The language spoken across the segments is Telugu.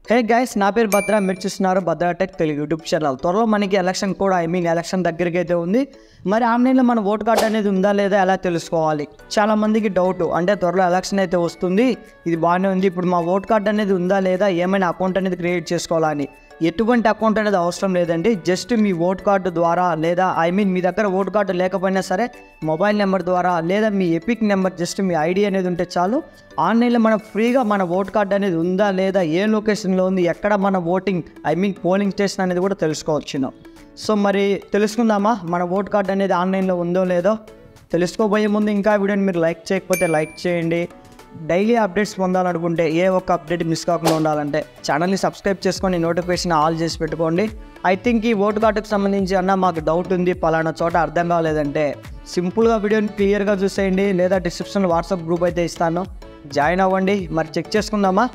హే గైస్, నా పేరు భద్ర. మీరు చూస్తున్నారు భద్ర టెక్ తెలుగు యూట్యూబ్ ఛానల్. త్వరలో మనకి ఎలక్షన్ కూడా ఎలక్షన్ దగ్గరికి అయితే ఉంది. మరి ఆన్లైన్లో మన ఓటు కార్డు అనేది ఉందా లేదా ఎలా తెలుసుకోవాలి? చాలా మందికి డౌట్. అంటే త్వరలో ఎలక్షన్ అయితే వస్తుంది, ఇది బాగానే ఉంది, ఇప్పుడు మా ఓటు కార్డు అనేది ఉందా లేదా, ఏమైనా అకౌంట్ అనేది క్రియేట్ చేసుకోవాలని. ఎటువంటి అకౌంట్ అనేది అవసరం లేదండి. జస్ట్ మీ ఓటు కార్డు ద్వారా లేదా మీ దగ్గర ఓటు కార్డు లేకపోయినా సరే మొబైల్ నెంబర్ ద్వారా లేదా మీ ఎపిక్ నెంబర్, జస్ట్ మీ ఐడి అనేది ఉంటే చాలు. ఆన్లైన్లో మనం ఫ్రీగా మన ఓటు కార్డు అనేది ఉందా లేదా, ఏ లొకేషన్లో ఉంది, ఎక్కడ మన ఓటింగ్ పోలింగ్ స్టేషన్ అనేది కూడా తెలుసుకోవచ్చు. సో మరి తెలుసుకుందామా మన ఓటు కార్డు అనేది ఆన్లైన్లో ఉందో లేదో? తెలుసుకోబోయే ముందు ఇంకా వీడియోని మీరు లైక్ చేయకపోతే లైక్ చేయండి. డైలీ అప్డేట్స్ పొందాలనుకుంటే, ఏ ఒక్క అప్డేట్ మిస్ కాకుండా ఉండాలంటే ఛానల్ని సబ్స్క్రైబ్ చేసుకొని నోటిఫికేషన్ ఆల్ చేసి పెట్టుకోండి. ఐ థింక్ ఈ ఓటు కార్డుకి సంబంధించి మాకు డౌట్ ఉంది, పలానా చోట అర్థం కాలేదంటే సింపుల్గా వీడియోని క్లియర్గా చూసేయండి, లేదా డిస్క్రిప్షన్లో వాట్సాప్ గ్రూప్ అయితే ఇస్తాను, జాయిన్ అవ్వండి. మరి చెక్ చేసుకుందామా?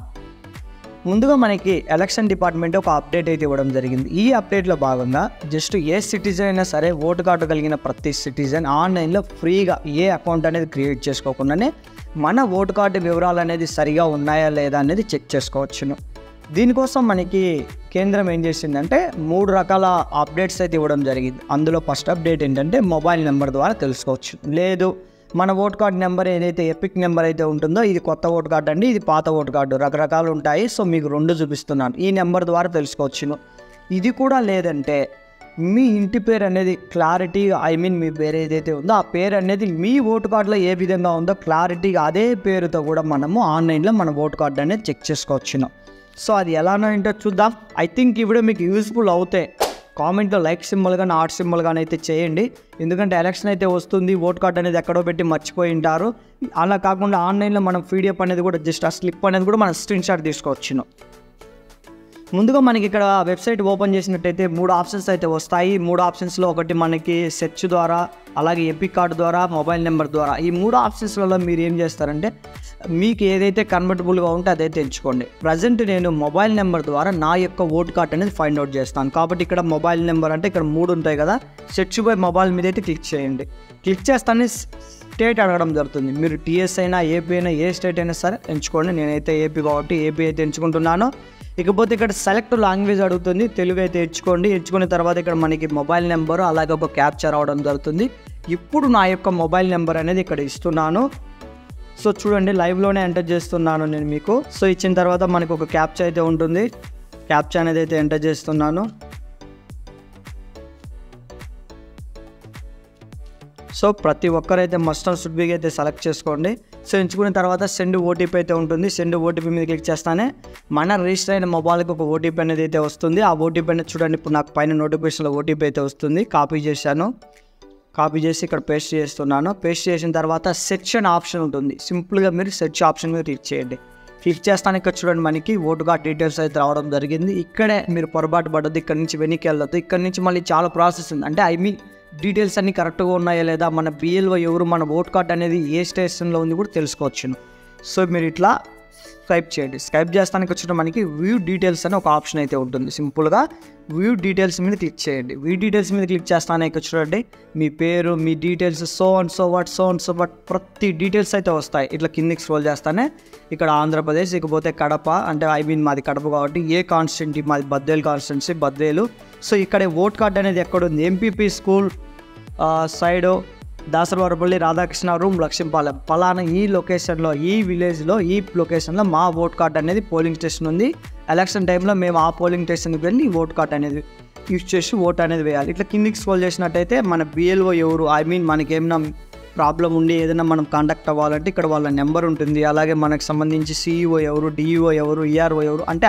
ముందుగా మనకి ఎలక్షన్ డిపార్ట్మెంట్ ఒక అప్డేట్ అయితే ఇవ్వడం జరిగింది. ఈ అప్డేట్లో భాగంగా జస్ట్ ఏ సిటిజన్ అయినా సరే ఓటు కార్డు కలిగిన ప్రతి సిటిజన్ ఆన్లైన్లో ఫ్రీగా ఏ అకౌంట్ అనేది క్రియేట్ చేసుకోకుండానే మన ఓటు కార్డు వివరాలు అనేది సరిగా ఉన్నాయా లేదా అనేది చెక్ చేసుకోవచ్చును. దీనికోసం మనకి కేంద్రం ఏం చేసిందంటే 3 రకాల అప్డేట్స్ అయితే ఇవ్వడం జరిగింది. అందులో ఫస్ట్ అప్డేట్ ఏంటంటే మొబైల్ నెంబర్ ద్వారా తెలుసుకోవచ్చు. లేదు, మన ఓటు కార్డు నెంబర్ ఏదైతే ఎపిక్ నెంబర్ అయితే ఉంటుందో, ఇది కొత్త ఓటు కార్డు అండి, ఇది పాత ఓటు కార్డు, రకరకాలు ఉంటాయి. సో మీకు 2 చూపిస్తున్నాను. ఈ నెంబర్ ద్వారా తెలుసుకోవచ్చును. ఇది కూడా లేదంటే మీ ఇంటి పేరు అనేది క్లారిటీగా మీ పేరు ఏదైతే ఉందో ఆ పేరు అనేది మీ ఓటు కార్డులో ఏ విధంగా ఉందో క్లారిటీగా అదే పేరుతో కూడా మనము ఆన్లైన్లో మన ఓటు కార్డు అనేది చెక్ చేసుకోవచ్చును. సో అది ఎలానో ఏంటో చూద్దాం. ఐ థింక్ ఈ వీడియో మీకు యూస్ఫుల్ అవుతాయి. కామెంట్లో లైక్ సింబల్ కానీ హార్ట్ సింబల్ కానీ అయితే చేయండి. ఎందుకంటే ఎలక్షన్ అయితే వస్తుంది, ఓటు కార్డు అనేది ఎక్కడో పెట్టి మర్చిపోయి ఉంటారు. అలా కాకుండా ఆన్లైన్లో మనం పీడిఎఫ్ అనేది కూడా జస్ట్ ఆ స్లిప్ అనేది కూడా మనం స్క్రీన్ షాట్ తీసుకోవచ్చును. ముందుగా మనకి ఇక్కడ వెబ్సైట్ ఓపెన్ చేసినట్టయితే 3 ఆప్షన్స్ అయితే వస్తాయి. 3 ఆప్షన్స్లో ఒకటి మనకి సెర్చ్ ద్వారా, అలాగే ఎపిక్ కార్డు ద్వారా, మొబైల్ నెంబర్ ద్వారా. ఈ 3 ఆప్షన్స్లలో మీరు ఏం చేస్తారంటే మీకు ఏదైతే కన్వర్టబుల్గా ఉంటే అదైతే ఎంచుకోండి. ప్రజెంట్ నేను మొబైల్ నెంబర్ ద్వారా నా యొక్క ఓటు కార్డు అనేది ఫైండ్ అవుట్ చేస్తాను. కాబట్టి ఇక్కడ మొబైల్ నెంబర్ అంటే ఇక్కడ 3 ఉంటాయి కదా, సెర్చ్ బై మొబైల్ మీద అయితే క్లిక్ చేయండి. క్లిక్ చేస్తానే స్టేట్ అడగడం జరుగుతుంది. మీరు టీఎస్ అయినా ఏపీ అయినా ఏ స్టేట్ అయినా సరే ఎంచుకోండి. నేనైతే ఏపీ కాబట్టి ఏపీ అయితే ఎంచుకుంటున్నాను. ఇకపోతే ఇక్కడ సెలెక్ట్ లాంగ్వేజ్ అడుగుతుంది, తెలుగు అయితే ఎంచుకోండి. ఎంచుకున్న తర్వాత ఇక్కడ మనకి మొబైల్ నెంబరు అలాగే ఒక క్యాప్చర్ అవడం జరుగుతుంది. ఇప్పుడు నా యొక్క మొబైల్ నెంబర్ అనేది ఇక్కడ ఇస్తున్నాను. సో చూడండి, లైవ్లోనే ఎంటర్ చేస్తున్నాను నేను మీకు. సో ఇచ్చిన తర్వాత మనకు ఒక క్యాప్చర్ అయితే ఉంటుంది. క్యాప్చర్ అనేది అయితే ఎంటర్ చేస్తున్నాను. సో ప్రతి ఒక్కరైతే మస్ట్ అండ్ షుడ్ బి అయితే సెలెక్ట్ చేసుకోండి. సో ఎంచుకున్న తర్వాత సెండ్ ఓటీపీ అయితే ఉంటుంది. సెండ్ ఓటీపీ మీద క్లిక్ చేస్తానే మన రిజిస్టర్ అయిన మొబైల్కి ఒక ఓటీపీ అనేది అయితే వస్తుంది. ఆ ఓటీపీ అనేది చూడండి, ఇప్పుడు నాకు పైన నోటిఫికేషన్లో ఓటీపీ అయితే వస్తుంది. కాపీ చేశాను. కాపీ చేసి ఇక్కడ పేస్ట్ చేస్తున్నాను. పేస్ట్ చేసిన తర్వాత సెర్చ్ అనే ఆప్షన్ ఉంటుంది. సింపుల్గా మీరు సెర్చ్ ఆప్షన్ మీద క్లిక్ చేయండి. క్లిక్ చేస్తాను. ఇక్కడ చూడండి, మనకి ఓటు కార్డ్ డీటెయిల్స్ అయితే రావడం జరిగింది. ఇక్కడే మీరు పొరపాటు పడద్దు, ఇక్కడ నుంచి వెనక్కి వెళ్ళొద్దు. ఇక్కడ నుంచి మళ్ళీ చాలా ప్రాసెస్ ఉంది. అంటే డీటెయిల్స్ అన్నీ కరెక్ట్గా ఉన్నాయా లేదా, మన బిఎల్ఓ ఎవరు, మన ఓటు కార్డ్ అనేది ఏ స్టేషన్లో ఉంది కూడా తెలుసుకోవచ్చును. సో మీరు ఇట్లా స్వైప్ చేయండి. స్వైప్ చేస్తానికి వచ్చిన మనకి వ్యూ డీటెయిల్స్ అని ఒక ఆప్షన్ అయితే ఉంటుంది. సింపుల్గా వ్యూ డీటెయిల్స్ మీద క్లిక్ చేయండి. వ్యూ డీటెయిల్స్ మీద క్లిక్ చేస్తానే ఇక్కడ చూడండి, మీ పేరు, మీ details, so and so what ప్రతి డీటెయిల్స్ అయితే వస్తాయి. ఇట్లా కిందికి స్క్రోల్ చేస్తానే ఇక్కడ ఆంధ్రప్రదేశ్, ఇకపోతే కడప, అంటే మాది కడప కాబట్టి ఏ కాన్స్టిట్యూన్సీ, మాది బద్వేలు కాన్స్టిట్యూన్సీ, బద్వేలు. సో ఇక్కడ ఓట్ కార్డ్ అనేది ఎక్కడుంది, MPP school side Dasaravarapalli Radhakrishna room Lakshmipalem, పలానా ఈ లొకేషన్లో, ఈ విలేజ్లో, ఈ లొకేషన్లో మా ఓట్ కార్డ్ అనేది పోలింగ్ స్టేషన్ ఉంది. ఎలక్షన్ టైంలో మేము ఆ పోలింగ్ స్టేషన్కి వెళ్ళి ఓట్ కార్డ్ అనేది యూజ్ చేసి ఓట్ అనేది వేయాలి. ఇట్లా కిందికి స్క్రోల్ చేసినట్టయితే మన బిఎల్ఓ ఎవరు, మనకి ఏమైనా ప్రాబ్లం ఉండి ఏదైనా మనం కాంటాక్ట్ అవ్వాలంటే ఇక్కడ వాళ్ళ నెంబర్ ఉంటుంది. అలాగే మనకు సంబంధించి సిఇఓ ఎవరు, డిఈఓ ఎవరు, ఈఆర్ఓ ఎవరు, అంటే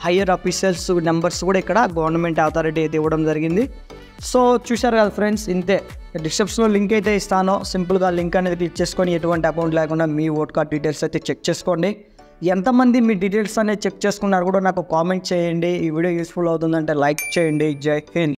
హయ్యర్ అఫీషియల్స్ నెంబర్స్ కూడా ఇక్కడ గవర్నమెంట్ అథారిటీ అయితే ఇవ్వడం జరిగింది. సో చూశారు కదా ఫ్రెండ్స్, ఇంతే. డిస్క్రిప్షన్లో లింక్ అయితే ఇస్తాను. సింపుల్గా లింక్ అనేది క్లిక్ చేసుకొని ఎటువంటి అకౌంట్ లేకుండా మీ ఓట్ కార్డ్ డీటెయిల్స్ అయితే చెక్ చేసుకోండి. ఎంతమంది మీ డీటెయిల్స్ అనేది చెక్ చేసుకున్నారు కూడా నాకు కామెంట్ చేయండి. ఈ వీడియో యూస్ఫుల్ అవుతుందంటే లైక్ చేయండి. జై హింద్.